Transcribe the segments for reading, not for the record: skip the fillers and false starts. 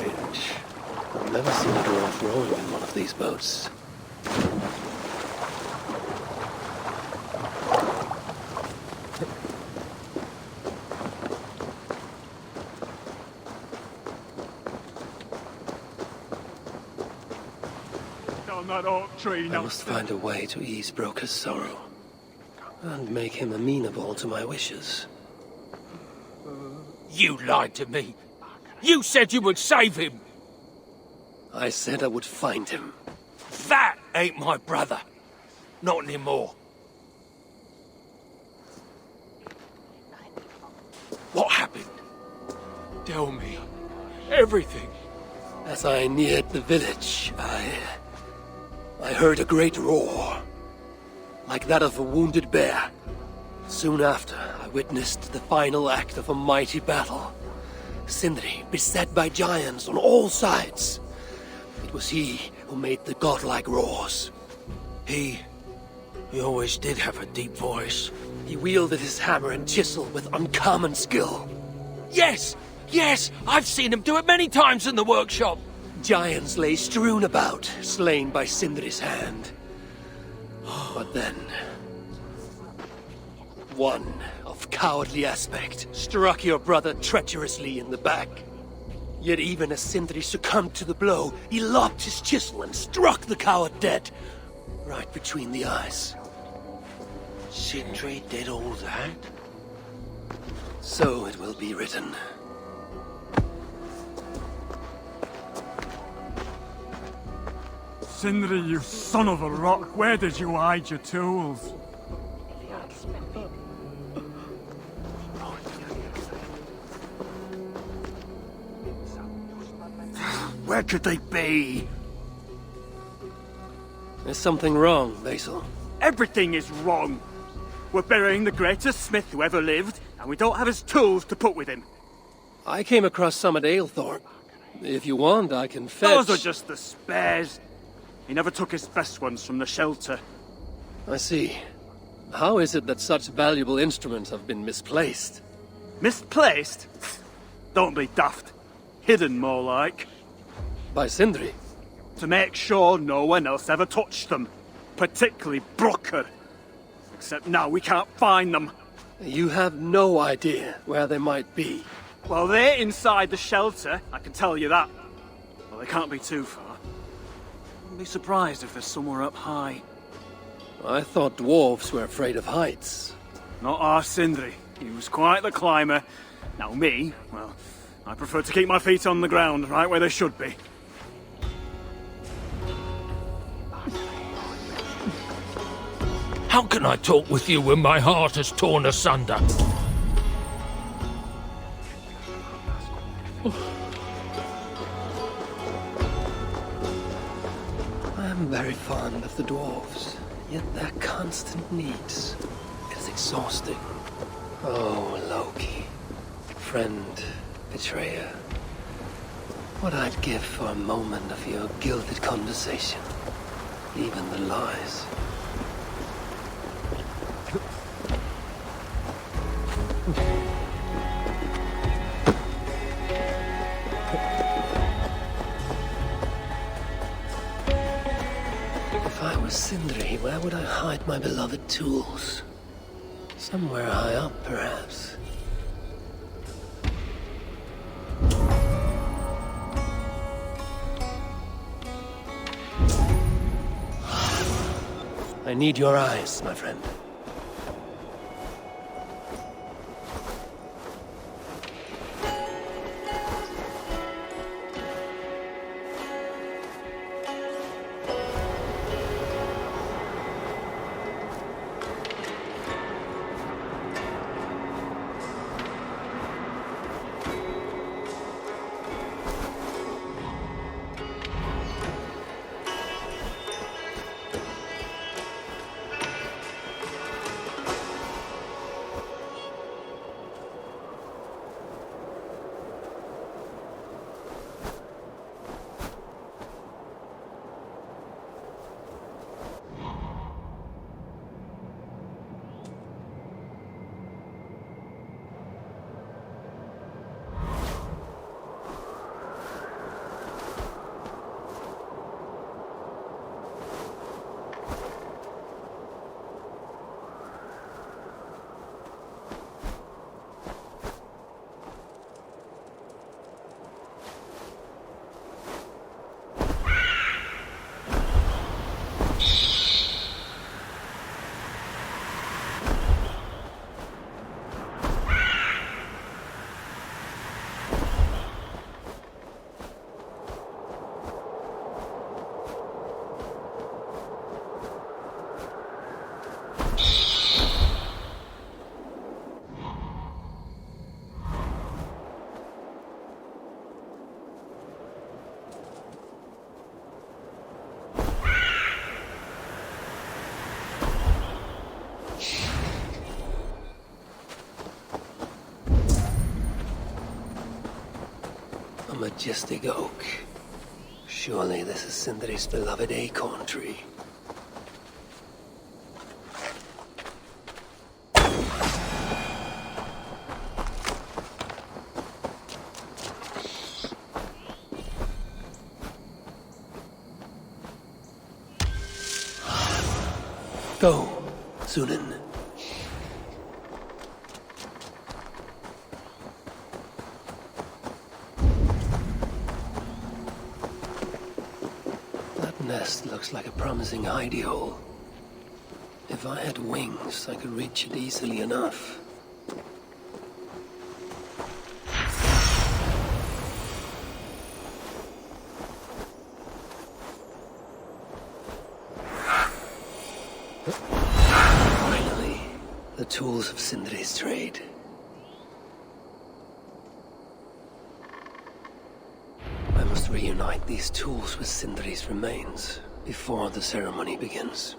Strange. I've never seen a dwarf rowing in one of these boats. Down that oak tree now. I must find a way to ease Broker's sorrow. And make him amenable to my wishes. You lied to me. You said you would save him. I said I would find him. That ain't my brother. Not anymore. What happened? Tell me. Everything. As I neared the village, I heard a great roar. Like that of a wounded bear. Soon after, I witnessed the final act of a mighty battle. Sindri beset by giants on all sides. It was he who made the godlike roars. He always did have a deep voice. He wielded his hammer and chisel with uncommon skill. Yes! Yes! I've seen him do it many times in the workshop! Giants lay strewn about, slain by Sindri's hand. But then... one of cowardly aspect struck your brother treacherously in the back. Yet even as Sindri succumbed to the blow, he lopped his chisel and struck the coward dead, right between the eyes. Sindri did all that? So it will be written. Sindri, you son of a rock, where did you hide your tools? Where could they be? There's something wrong, Basil. Everything is wrong. We're burying the greatest smith who ever lived, and we don't have his tools to put with him. I came across some at Aylthorpe. If you want, I can fetch... Those are just the spares. He never took his best ones from the shelter. I see. How is it that such valuable instruments have been misplaced? Misplaced? Don't be daft. Hidden, more like. By Sindri? To make sure no one else ever touched them. Particularly Broker. Except now we can't find them. You have no idea where they might be. Well, they're inside the shelter, I can tell you that. Well, they can't be too far. I'd be surprised if they're somewhere up high. I thought dwarves were afraid of heights. Not our Sindri. He was quite the climber. Now me, well, I prefer to keep my feet on the ground, right where they should be. How can I talk with you when my heart is torn asunder? I am very fond of the dwarves, yet their constant needs is exhausting. Oh, Loki. Friend, betrayer. What I'd give for a moment of your gilded conversation. Even the lies. If I were Sindri, where would I hide my beloved tools? Somewhere high up, perhaps. I need your eyes, my friend. majestic oak. Surely this is Sindri's beloved acorn tree. Go, Sunan. That nest looks like a promising hidey hole. If I had wings, I could reach it easily enough. Finally, the tools of Sindri's trade. I must reunite these tools with Sindri's remains before the ceremony begins.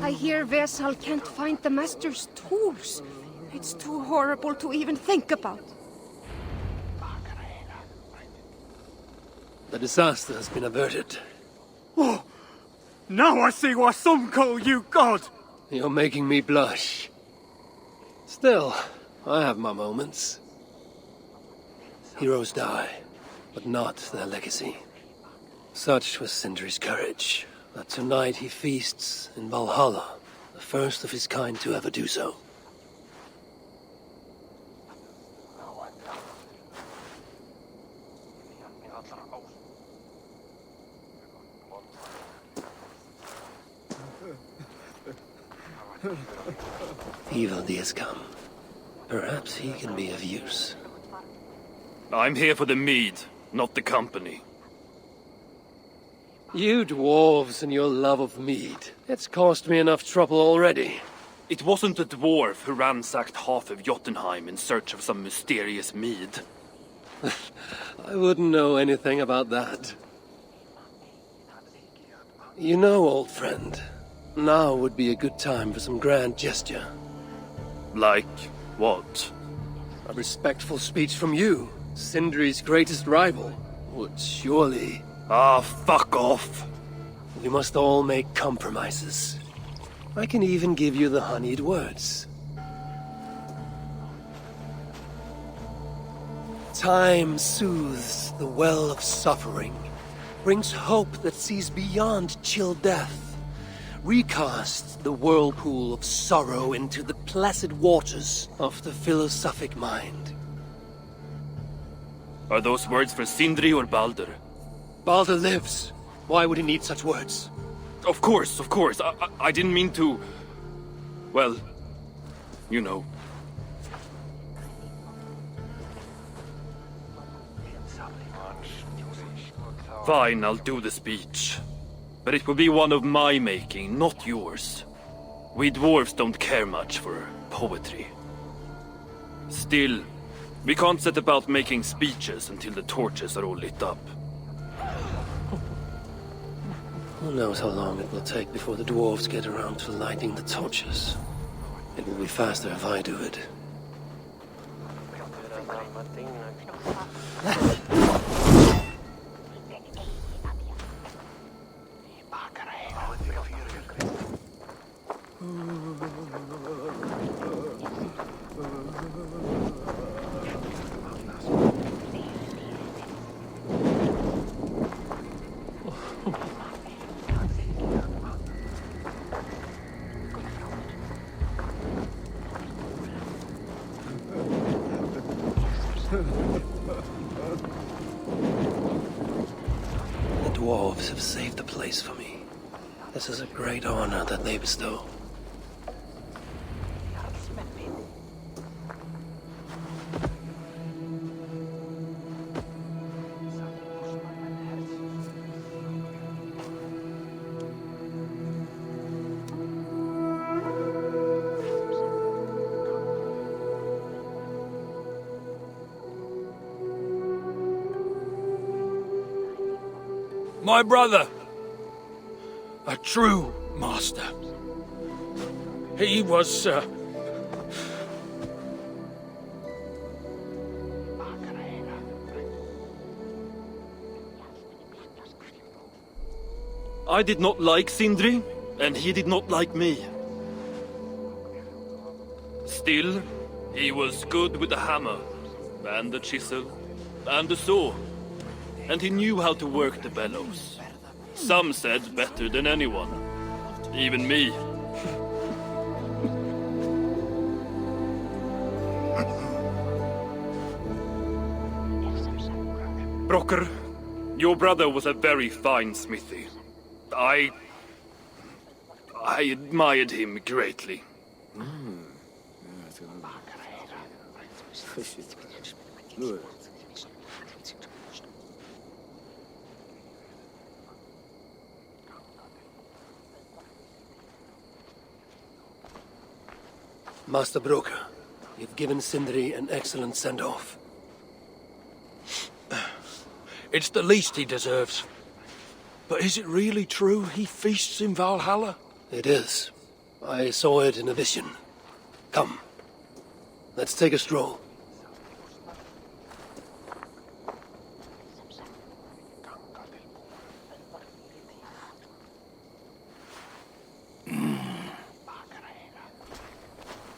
I hear Vesal can't find the Master's tools. It's too horrible to even think about. The disaster has been averted. Oh, now I see why some call you God! You're making me blush. Still, I have my moments. Heroes die, but not their legacy. Such was Sindri's courage, that tonight he feasts in Valhalla, the first of his kind to ever do so. Evil has come. Perhaps he can be of use. I'm here for the mead, not the company. You dwarves and your love of mead. It's caused me enough trouble already. It wasn't a dwarf who ransacked half of Jotunheim in search of some mysterious mead. I wouldn't know anything about that. You know, old friend, now would be a good time for some grand gesture. Like what? A respectful speech from you, Sindri's greatest rival, would surely... Ah, fuck off! We must all make compromises. I can even give you the honeyed words. Time soothes the well of suffering, brings hope that sees beyond chill death, recasts the whirlpool of sorrow into the placid waters of the philosophic mind. Are those words for Sindri or Baldr? Baldr lives. Why would he need such words? Of course. I didn't mean to... Well, you know. Fine, I'll do the speech. But it will be one of my making, not yours. We dwarves don't care much for poetry. Still, we can't set about making speeches until the torches are all lit up. Who knows how long it will take before the dwarves get around to lighting the torches. It will be faster if I do it. The dwarves have saved the place for me. This is a great honor that they bestow. My brother. A true master. He was, I did not like Sindri, and he did not like me. Still, he was good with the hammer, and the chisel, and the saw. And he knew how to work the bellows. Some said better than anyone. Even me. Brokkr, your brother was a very fine smithy. I admired him greatly. Master Brokkr, you've given Sindri an excellent send-off. it's the least he deserves. But is it really true he feasts in Valhalla? It is. I saw it in a vision. Come, let's take a stroll.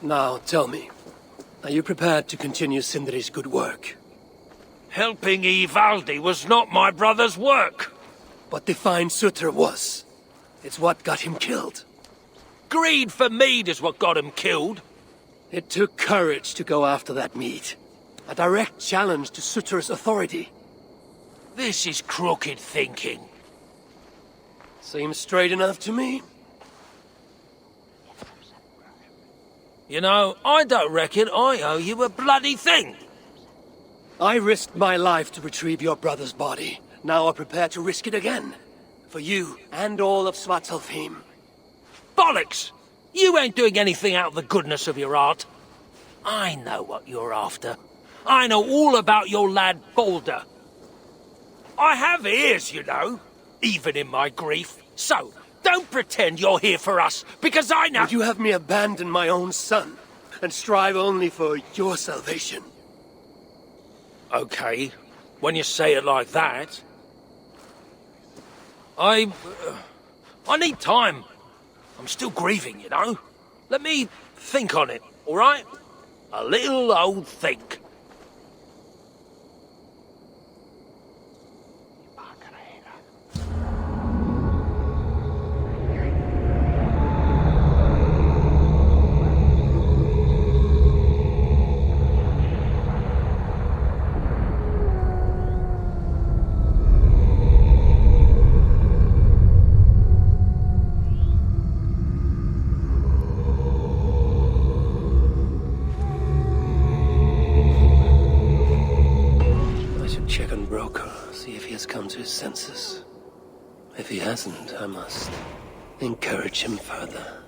Now, tell me, are you prepared to continue Sindri's good work? Helping Ivaldi was not my brother's work. What defined Surtr was. It's what got him killed. Greed for mead is what got him killed. It took courage to go after that mead. A direct challenge to Surtr's authority. This is crooked thinking. Seems straight enough to me. You know, I don't reckon I owe you a bloody thing. I risked my life to retrieve your brother's body. Now I'm prepared to risk it again. For you and all of Svartalfheim. Bollocks! You ain't doing anything out of the goodness of your heart. I know what you're after. I know all about your lad Baldr. I have ears, you know, even in my grief. So, don't pretend you're here for us, because I know— Would you have me abandon my own son, and strive only for your salvation? Okay, when you say it like that. I need time. I'm still grieving, you know. Let me think on it, all right? A little old think. Come to his senses. If he hasn't, I must encourage him further.